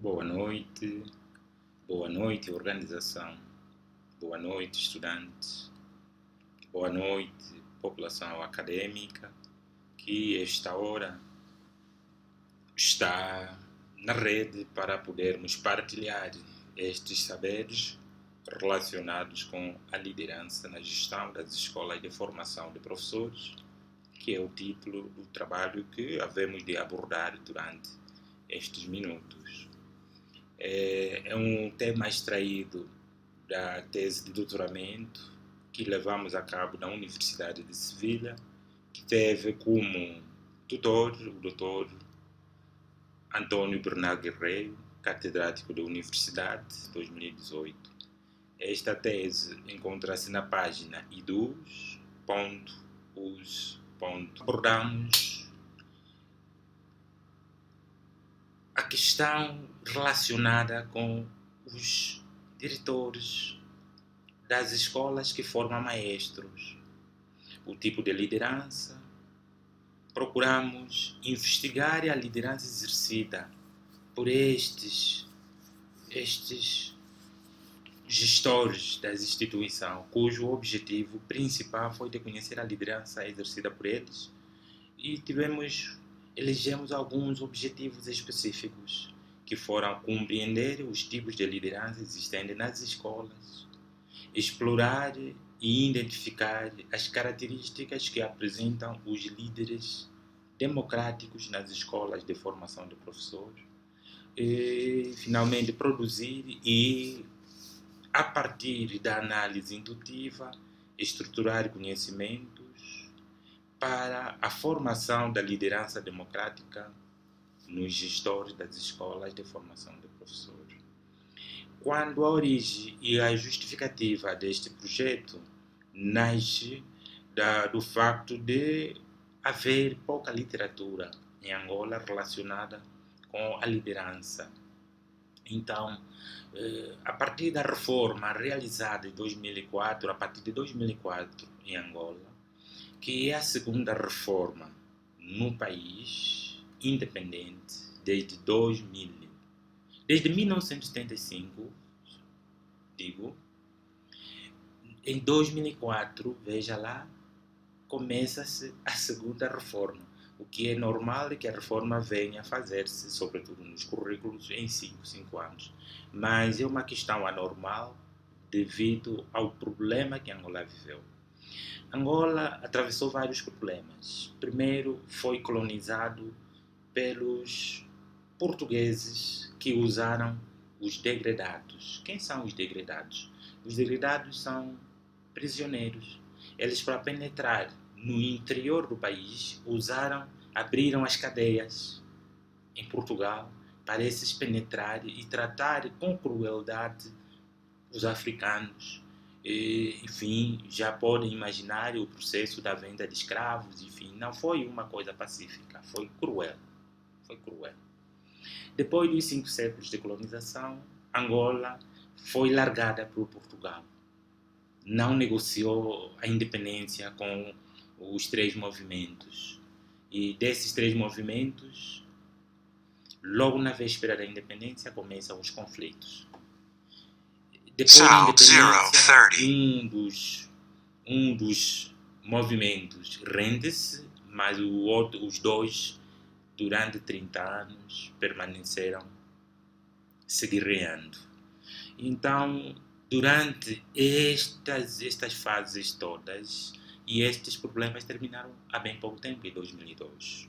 Boa noite organização, boa noite estudantes, boa noite população acadêmica que esta hora está na rede para podermos partilhar estes saberes relacionados com a liderança na gestão das escolas de formação de professores, que é o título do trabalho que havemos de abordar durante estes minutos. É um tema extraído da tese de doutoramento que levamos a cabo na Universidade de Sevilha, que teve como tutor o Dr. Antônio Bernal Guerreiro, catedrático da Universidade, 2018. Esta tese encontra-se na página idus.us. Abordamos a questão relacionada com os diretores das escolas que formam maestros, o tipo de liderança. Procuramos investigar a liderança exercida por estes gestores das instituições, cujo objetivo principal foi de conhecer a liderança exercida por eles, e elegemos alguns objetivos específicos que foram compreender os tipos de liderança existentes nas escolas, explorar e identificar as características que apresentam os líderes democráticos nas escolas de formação de professores, e finalmente produzir e, a partir da análise indutiva, estruturar conhecimentos para a formação da liderança democrática nos gestores das escolas de formação de professores. Quando a origem e a justificativa deste projeto nasce do facto de haver pouca literatura em Angola relacionada com a liderança. Então, a partir da reforma realizada em 2004, a partir de 2004 em Angola, que é a segunda reforma no país independente desde 1975, em 2004, veja lá, começa-se a segunda reforma. O que é normal é que a reforma venha a fazer-se, sobretudo nos currículos, em 5 anos. Mas é uma questão anormal devido ao problema que Angola viveu. Angola atravessou vários problemas. Primeiro, foi colonizado pelos portugueses que usaram os degredados. Quem são os degredados? Os degredados são prisioneiros. Eles, para penetrar no interior do país, abriram as cadeias em Portugal para esses penetrar e tratar com crueldade os africanos. Enfim, já podem imaginar o processo da venda de escravos. Enfim, não foi uma coisa pacífica, foi cruel. Depois dos 5 séculos de colonização, Angola foi largada por Portugal. Não negociou a independência com os 3 movimentos. E desses 3 movimentos, logo na véspera da independência, começam os conflitos. Depois da independência, um dos movimentos rende-se, mas os 2, durante 30 anos, permaneceram se guerreando. Então, durante estas fases todas, e estes problemas terminaram há bem pouco tempo, em 2002.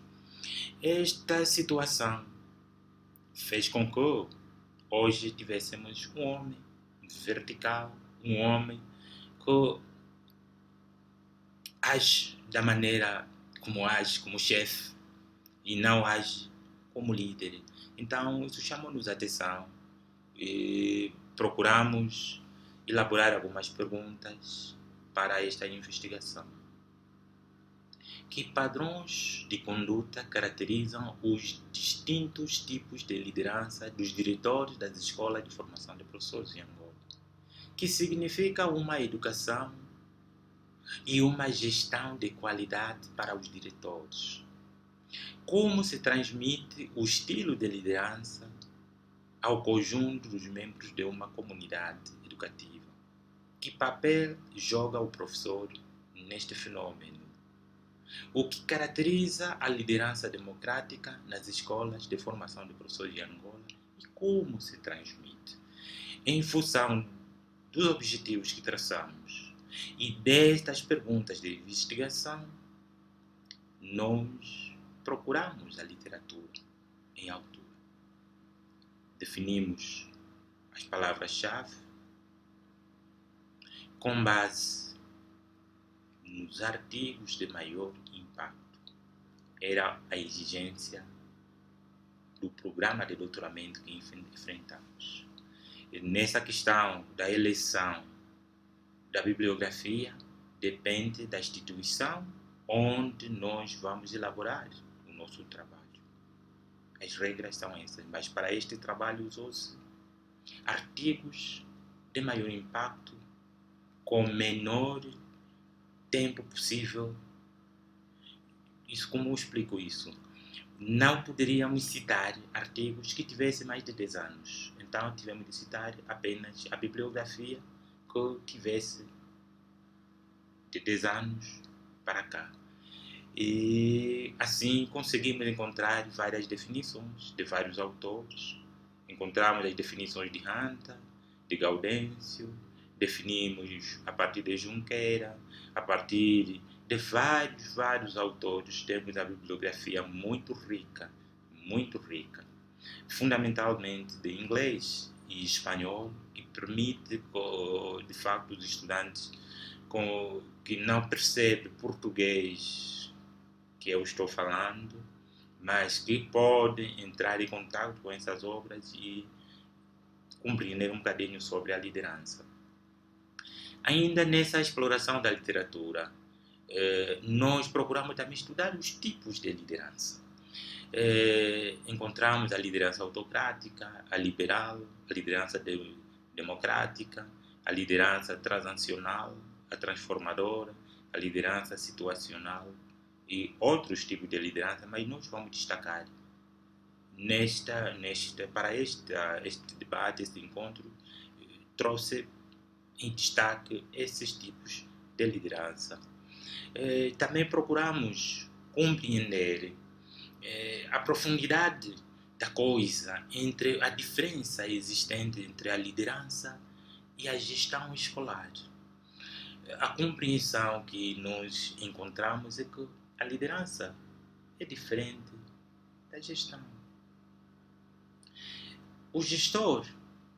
Esta situação fez com que hoje tivéssemos um homem vertical, um homem que age da maneira como age, como chefe, e não age como líder. Então, isso chamou-nos a atenção e procuramos elaborar algumas perguntas para esta investigação. Que padrões de conduta caracterizam os distintos tipos de liderança dos diretores das escolas de formação de professores em Angola? Que significa uma educação e uma gestão de qualidade para os diretores? Como se transmite o estilo de liderança ao conjunto dos membros de uma comunidade educativa. Que papel joga o professor neste fenômeno? O que caracteriza a liderança democrática nas escolas de formação de professores de Angola e como se transmite? Em função dos objetivos que traçamos e destas perguntas de investigação, nós procuramos a literatura em altura. Definimos as palavras-chave com base nos artigos de maior impacto. Era a exigência do programa de doutoramento que enfrentamos. E nessa questão da eleição da bibliografia, depende da instituição onde nós vamos elaborar o nosso trabalho. As regras são essas, mas para este trabalho usou-se artigos de maior impacto, com menor tempo possível. Isso, como eu explico isso? Não poderíamos citar artigos que tivessem mais de 10 anos. Então tivemos de citar apenas a bibliografia que tivesse de 10 anos para cá. E assim conseguimos encontrar várias definições de vários autores. Encontramos as definições de Hunter, de Gaudêncio, definimos a partir de Junqueira, a partir de vários autores. Temos a bibliografia muito rica, fundamentalmente de inglês e espanhol, que permite, de facto, os estudantes que não percebem português que eu estou falando, mas que podem entrar em contato com essas obras e compreender um bocadinho sobre a liderança. Ainda nessa exploração da literatura, nós procuramos também estudar os tipos de liderança. Encontramos a liderança autocrática, a liberal, a liderança democrática, a liderança transacional, a transformadora, a liderança situacional e outros tipos de liderança, mas nós vamos destacar para este debate, este encontro, trouxe em destaque esses tipos de liderança. Também procuramos compreender a profundidade da coisa, entre a diferença existente entre a liderança e a gestão escolar. A compreensão que nós encontramos é que a liderança é diferente da gestão. O gestor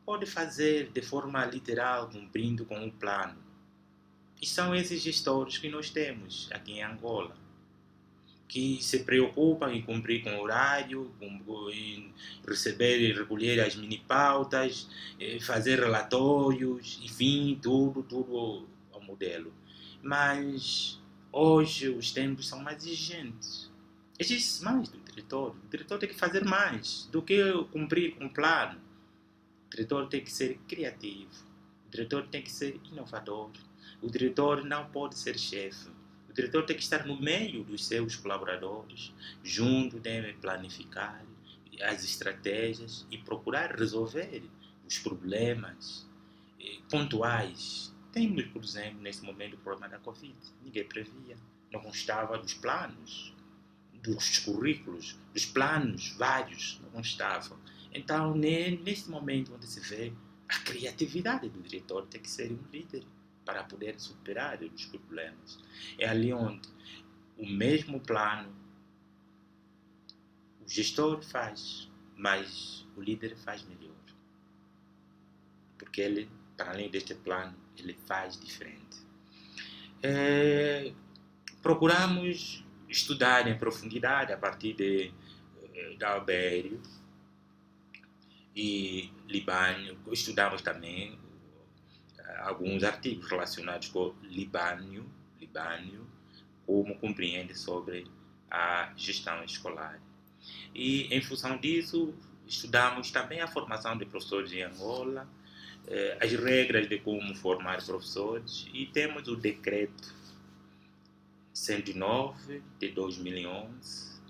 pode fazer de forma literal, cumprindo com um plano. E são esses gestores que nós temos aqui em Angola, que se preocupam em cumprir com o horário, em receber e recolher as mini-pautas, fazer relatórios, enfim, tudo ao modelo. Mas hoje os tempos são mais exigentes. Exige mais do diretor. O diretor tem que fazer mais do que cumprir com o plano. O diretor tem que ser criativo. O diretor tem que ser inovador. O diretor não pode ser chefe. O diretor tem que estar no meio dos seus colaboradores, junto, deve planificar as estratégias e procurar resolver os problemas pontuais. Temos, por exemplo, nesse momento o problema da Covid. Ninguém previa, não constava dos planos, dos currículos, dos planos vários, não constavam. Então, nesse momento onde se vê a criatividade do diretor, tem que ser um líder para poder superar os problemas. É ali onde o mesmo plano o gestor faz, mas o líder faz melhor. Porque ele, para além deste plano, ele faz diferente. Procuramos estudar em profundidade a partir de Albério e Libânio. Estudamos também alguns artigos relacionados com Libânio, como compreende sobre a gestão escolar. E, em função disso, estudamos também a formação de professores em Angola, as regras de como formar professores, e temos o decreto 109 de 2011,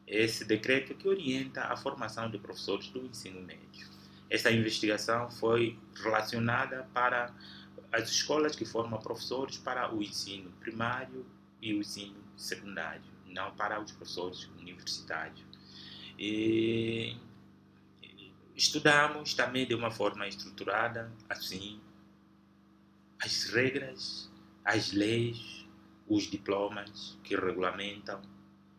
esse decreto que orienta a formação de professores do ensino médio. Esta investigação foi relacionada para as escolas que formam professores para o ensino primário e o ensino secundário, não para os professores universitários. E estudamos também de uma forma estruturada, assim, as regras, as leis, os diplomas que regulamentam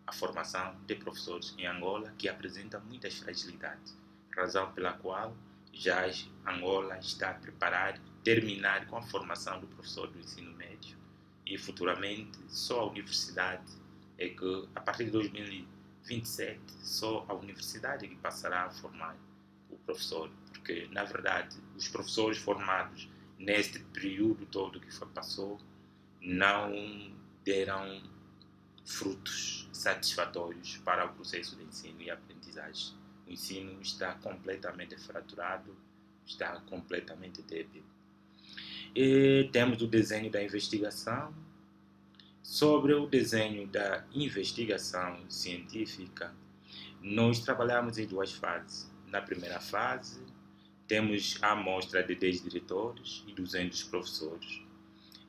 a formação de professores em Angola, que apresenta muitas fragilidades, razão pela qual já Angola está a preparar, terminar com a formação do professor do ensino médio e futuramente só a universidade é que, a partir de 2027, só a universidade é que passará a formar o professor, porque na verdade os professores formados neste período todo que passou não deram frutos satisfatórios para o processo de ensino e aprendizagem. O ensino está completamente fraturado, está completamente débil. E temos o desenho da investigação. Sobre o desenho da investigação científica, nós trabalhamos em duas fases. Na primeira fase, temos a amostra de 10 diretores e 200 professores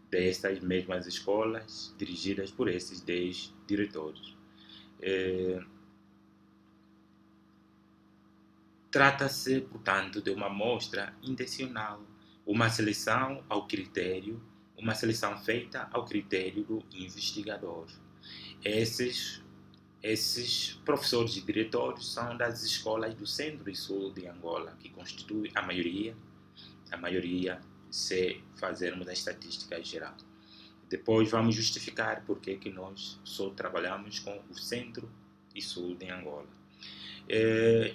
destas mesmas escolas, dirigidas por esses 10 diretores. Trata-se, portanto, de uma amostra intencional, uma seleção ao critério, uma seleção feita ao critério do investigador. Esses professores e diretores são das escolas do centro e sul de Angola, que constitui a maioria se fazermos a estatística geral. Depois vamos justificar porque que nós só trabalhamos com o centro e sul de Angola.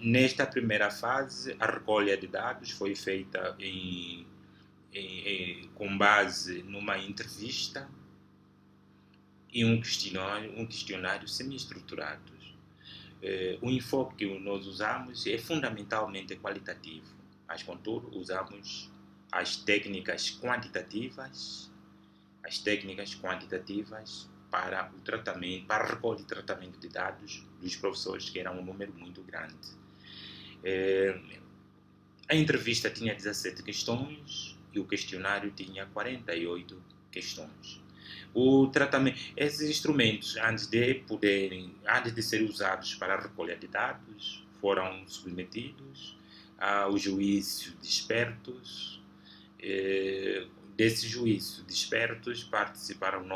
Nesta primeira fase, a recolha de dados foi feita com base numa entrevista e um questionário semi-estruturado. O enfoque que nós usamos é fundamentalmente qualitativo, mas contudo usamos as técnicas quantitativas para o tratamento, para a recolha e tratamento de dados dos professores, que era um número muito grande. A entrevista tinha 17 questões e o questionário tinha 48 questões. O tratamento, esses instrumentos, antes de serem usados para a recolha de dados, foram submetidos ao juízo de expertos. Desse juízo de expertos participaram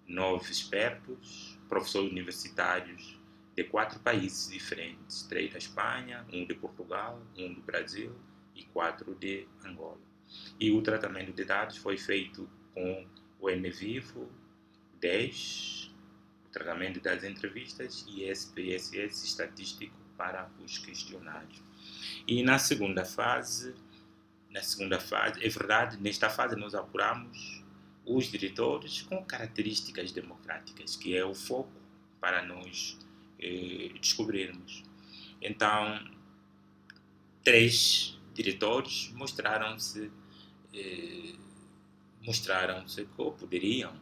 9 expertos, professores universitários de 4 países diferentes, 3 da Espanha, 1 de Portugal, 1 do Brasil e 4 de Angola. E o tratamento de dados foi feito com o NVivo 10, o tratamento das entrevistas, e SPSS estatístico para os questionários. E na segunda fase, é verdade, nesta fase nós apuramos os diretores com características democráticas, que é o foco para nós descobrirmos. Então, 3 diretores mostraram-se que poderiam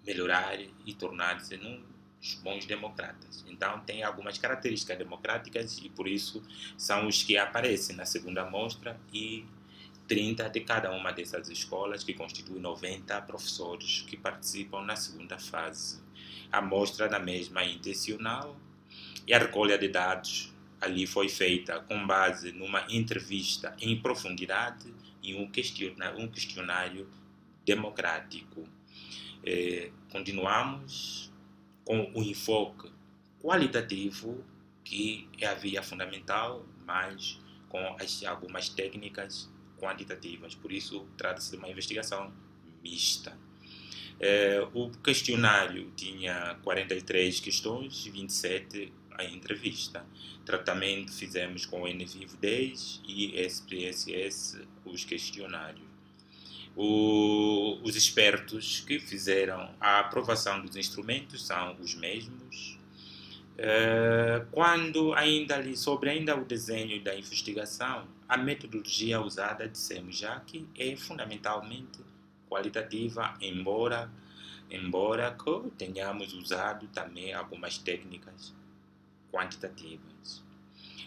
melhorar e tornar-se bons democratas. Então, tem algumas características democráticas e, por isso, são os que aparecem na segunda amostra, e 30 de cada uma dessas escolas, que constituem 90 professores que participam na segunda fase. A amostra da mesma é intencional e a recolha de dados ali foi feita com base numa entrevista em profundidade e um questionário democrático. Continuamos com o enfoque qualitativo, que havia fundamental, mas com algumas técnicas quantitativas. Por isso, trata-se de uma investigação mista. O questionário tinha 43 questões e 27 a entrevista. Tratamento fizemos com o NVivo 10 e SPSS os questionários. Os expertos que fizeram a aprovação dos instrumentos são os mesmos. Sobre o desenho da investigação, a metodologia usada, dissemos já que é fundamentalmente qualitativa, embora que tenhamos usado também algumas técnicas quantitativas.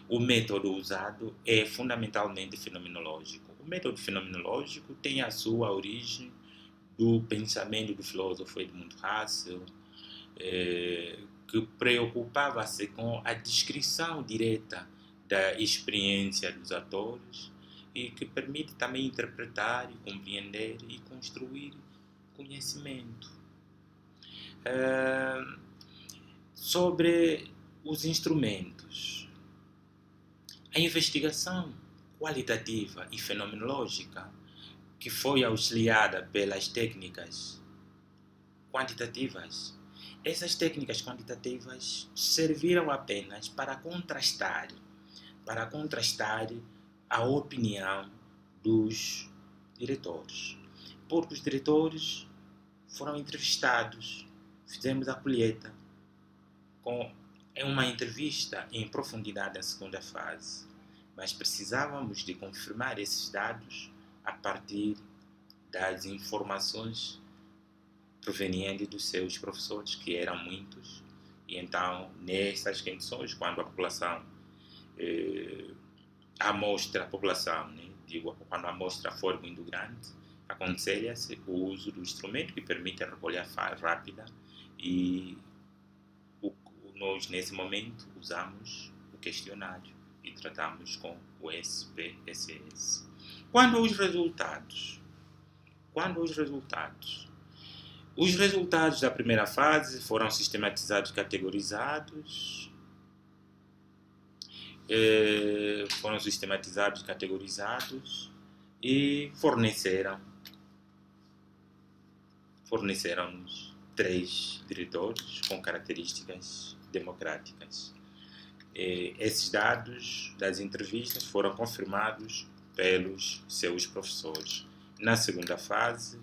O método usado é fundamentalmente fenomenológico. O método fenomenológico tem a sua origem do pensamento do filósofo Edmund Husserl, que preocupava-se com a descrição direta da experiência dos atores e que permite também interpretar e compreender e construir conhecimento. Sobre os instrumentos, a investigação qualitativa e fenomenológica, que foi auxiliada pelas técnicas quantitativas, essas técnicas quantitativas serviram apenas para contrastar a opinião dos diretores. Porque os diretores foram entrevistados, fizemos a colheita em uma entrevista em profundidade na segunda fase, mas precisávamos de confirmar esses dados a partir das informações provenientes dos seus professores, que eram muitos, e então nessas condições, quando a população quando a amostra for muito grande, aconselha-se o uso do instrumento que permite a recolha rápida e nós nesse momento usamos o questionário e tratamos com o SPSS. Quando os resultados da primeira fase foram sistematizados e categorizados, e forneceram-nos 3 diretores com características democráticas. Esses dados das entrevistas foram confirmados pelos seus professores. Na segunda fase,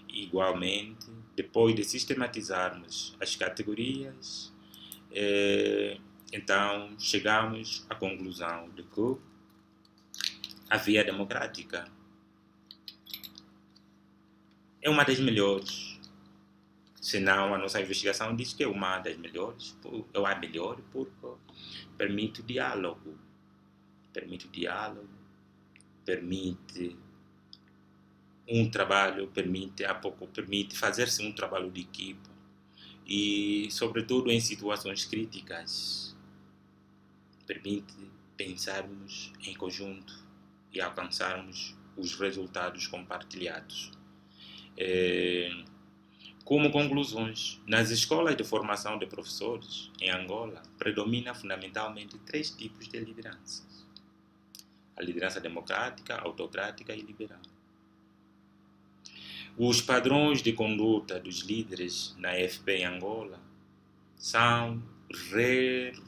igualmente, depois de sistematizarmos as categorias, então chegamos à conclusão de que a via democrática é uma das melhores. Senão, a nossa investigação diz que é uma das melhores, é a melhor, porque permite diálogo, permite um trabalho, permite fazer-se um trabalho de equipa e, sobretudo, em situações críticas, permite pensarmos em conjunto e alcançarmos os resultados compartilhados. Como conclusões, nas escolas de formação de professores em Angola, predomina fundamentalmente 3 tipos de lideranças: a liderança democrática, autocrática e liberal. Os padrões de conduta dos líderes na FP em Angola são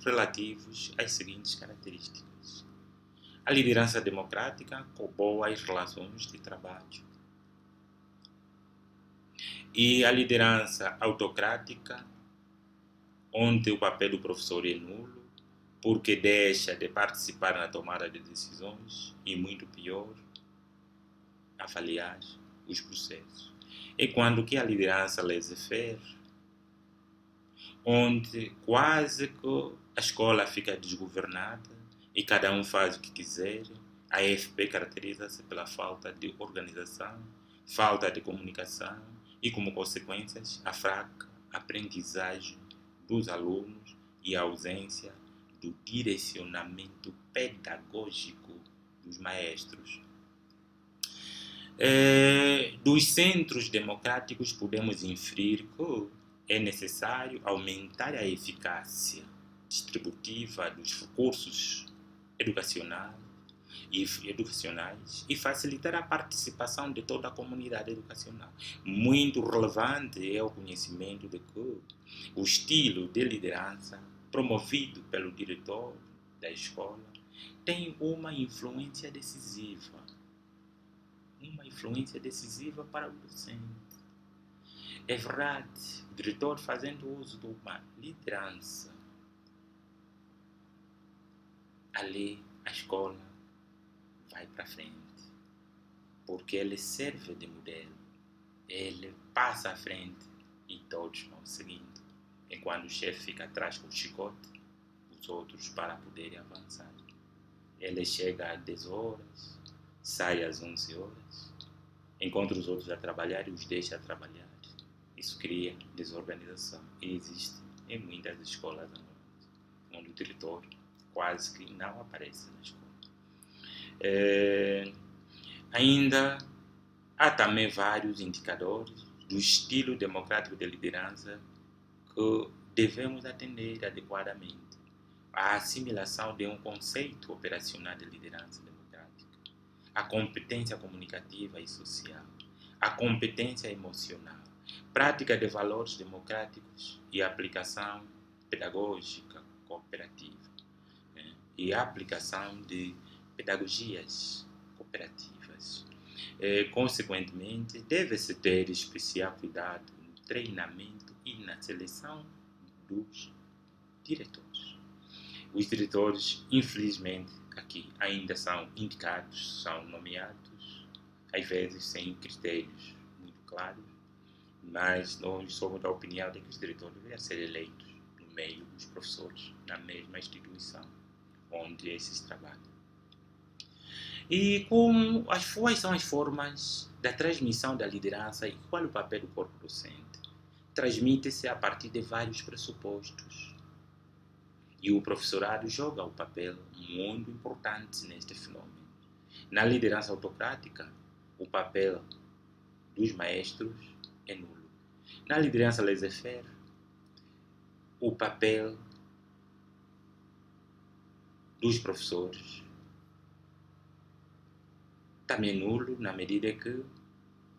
relativos às seguintes características: a liderança democrática, com boas relações de trabalho, e a liderança autocrática, onde o papel do professor é nulo, porque deixa de participar na tomada de decisões e, muito pior, avaliar os processos. É quando que a liderança laissez-faire, onde quase que a escola fica desgovernada e cada um faz o que quiser. A FP caracteriza-se pela falta de organização, falta de comunicação e, como consequências, a fraca aprendizagem dos alunos e a ausência do direcionamento pedagógico dos maestros. Dos centros democráticos podemos inferir que é necessário aumentar a eficácia distributiva dos recursos educacionais e facilitar a participação de toda a comunidade educacional. Muito relevante é o conhecimento de que o estilo de liderança promovido pelo diretor da escola tem uma influência decisiva para o docente. É verdade, o diretor fazendo uso de uma liderança, ali a escola vai para frente, porque ele serve de modelo, ele passa à frente e todos vão seguindo. Enquanto o chefe fica atrás com o chicote, os outros para poderem avançar. Ele chega às 10 horas, sai às 11 horas, encontra os outros a trabalhar e os deixa a trabalhar. Isso cria desorganização e existe em muitas escolas onde o diretor quase que não aparece na escola. Ainda há também vários indicadores do estilo democrático de liderança que devemos atender adequadamente à assimilação de um conceito operacional de liderança democrática, a competência comunicativa e social, a competência emocional, prática de valores democráticos e aplicação pedagógica cooperativa, e a aplicação de pedagogias cooperativas. Consequentemente, deve-se ter especial cuidado no treinamento e na seleção dos diretores. Os diretores, infelizmente, aqui ainda são indicados, são nomeados, às vezes sem critérios muito claros, mas nós somos da opinião de que os diretores deveriam ser eleitos no meio dos professores, na mesma instituição onde esses trabalham. E quais são as formas da transmissão da liderança e qual é o papel do corpo docente? Transmite-se a partir de vários pressupostos. E o professorado joga um papel muito importante neste fenômeno. Na liderança autocrática, o papel dos maestros é nulo. Na liderança laissez-faire, o papel dos professores também é nulo, na medida que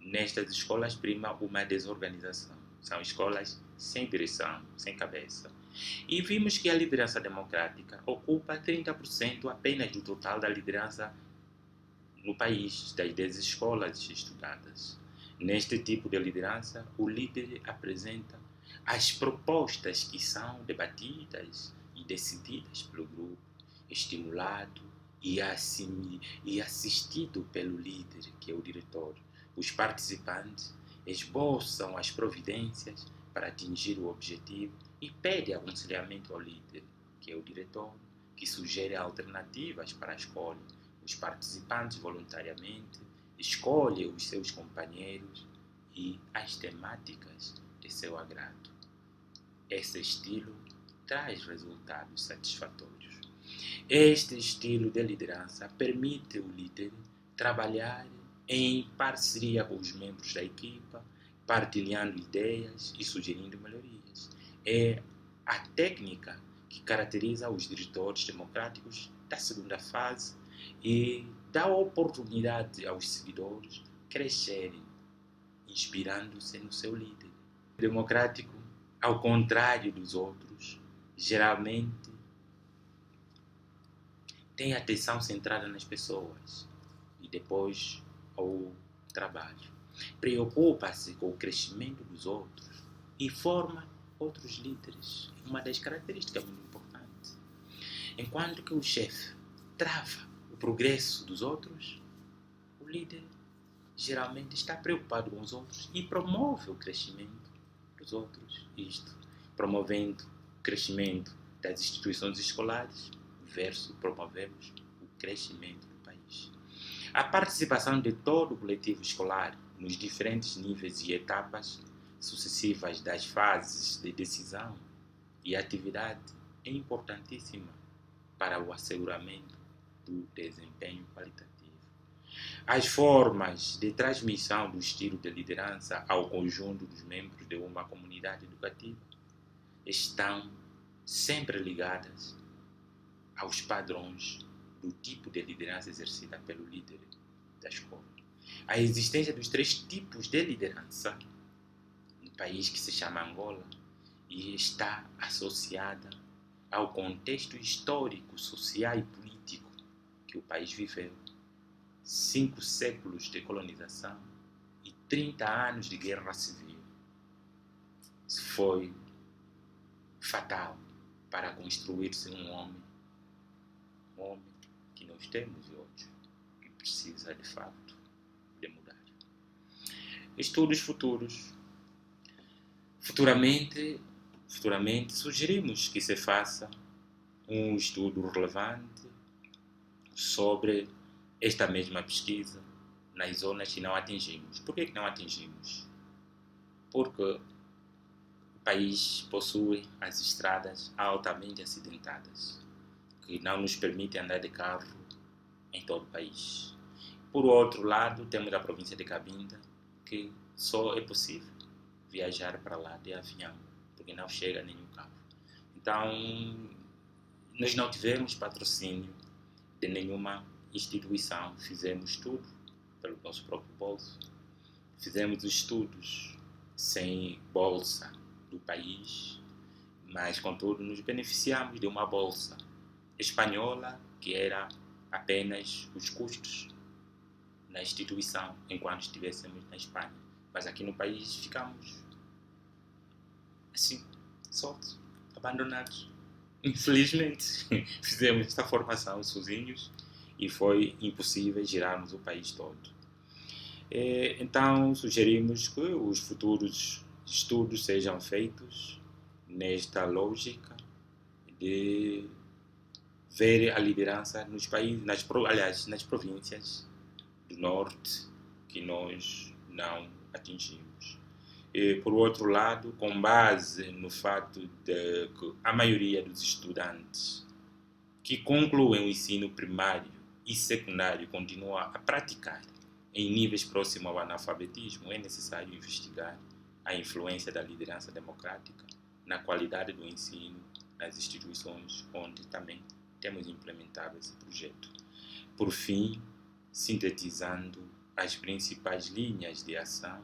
nestas escolas prima uma desorganização. São escolas sem direção, sem cabeça. E vimos que a liderança democrática ocupa 30% apenas do total da liderança no país, das 10 escolas estudadas. Neste tipo de liderança, o líder apresenta as propostas que são debatidas e decididas pelo grupo, estimulado e assistido pelo líder, que é o diretor. Os participantes esboçam as providências para atingir o objetivo e pedem aconselhamento ao líder, que é o diretor, que sugere alternativas para a escolha. Os participantes voluntariamente escolhem os seus companheiros e as temáticas de seu agrado. Esse estilo traz resultados satisfatórios. Este estilo de liderança permite o líder trabalhar em parceria com os membros da equipa, partilhando ideias e sugerindo melhorias. É a técnica que caracteriza os diretores democráticos da segunda fase e dá oportunidade aos seguidores crescerem, inspirando-se no seu líder. O democrático, ao contrário dos outros, geralmente tem a atenção centrada nas pessoas e depois ao trabalho. Preocupa-se com o crescimento dos outros e forma outros líderes. É uma das características muito importantes. Enquanto que o chefe trava o progresso dos outros, o líder geralmente está preocupado com os outros e promove o crescimento dos outros. Isto promovendo o crescimento das instituições escolares versus promovemos o crescimento do país. A participação de todo o coletivo escolar nos diferentes níveis e etapas sucessivas das fases de decisão e atividade é importantíssima para o asseguramento do desempenho qualitativo. As formas de transmissão do estilo de liderança ao conjunto dos membros de uma comunidade educativa estão sempre ligadas aos padrões do tipo de liderança exercida pelo líder da escola. A existência dos 3 tipos de liderança no país que se chama Angola e está associada ao contexto histórico, social e político que o país viveu. 5 séculos de colonização e 30 anos de guerra civil. Isso foi fatal para construir-se um homem que nós temos hoje, que precisa de fato de mudar. Estudos futuros. Futuramente sugerimos que se faça um estudo relevante sobre esta mesma pesquisa nas zonas que não atingimos. Por que não atingimos? Porque o país possui as estradas altamente acidentadas, que não nos permitem andar de carro em todo o país. Por outro lado, temos a província de Cabinda, que só é possível viajar para lá de avião, porque não chega nenhum carro. Então, nós não tivemos patrocínio de nenhuma instituição, fizemos tudo pelo nosso próprio bolso. Fizemos estudos sem bolsa do país, mas contudo nos beneficiamos de uma bolsa espanhola que era apenas os custos na instituição enquanto estivéssemos na Espanha. Mas aqui no país ficamos assim, soltos, abandonados. Infelizmente, fizemos esta formação sozinhos e foi impossível girarmos o país todo. Então, sugerimos que os futuros estudos sejam feitos nesta lógica de ver a liderança nos países, nas províncias do norte que nós não atingimos. Por outro lado, com base no fato de que a maioria dos estudantes que concluem o ensino primário e secundário continua a praticar em níveis próximos ao analfabetismo, é necessário investigar a influência da liderança democrática na qualidade do ensino nas instituições onde também temos implementado esse projeto. Por fim, sintetizando as principais linhas de ação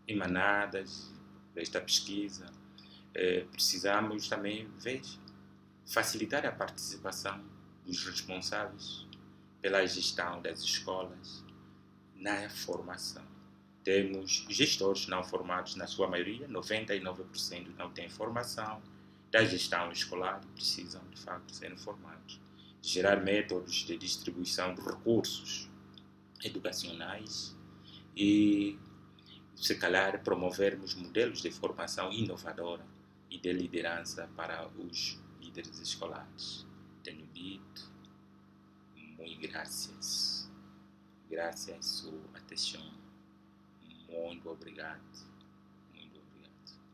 emanadas desta pesquisa, precisamos também ver, facilitar a participação dos responsáveis pela gestão das escolas na formação. Temos gestores não formados, na sua maioria, 99% não têm formação da gestão escolar e precisam, de facto, ser formados. Gerar métodos de distribuição de recursos educacionais e, se calhar, promovermos modelos de formação inovadora e de liderança para os líderes escolares. Tenho dito, muito graças. Graças a sua atenção. Muito obrigado.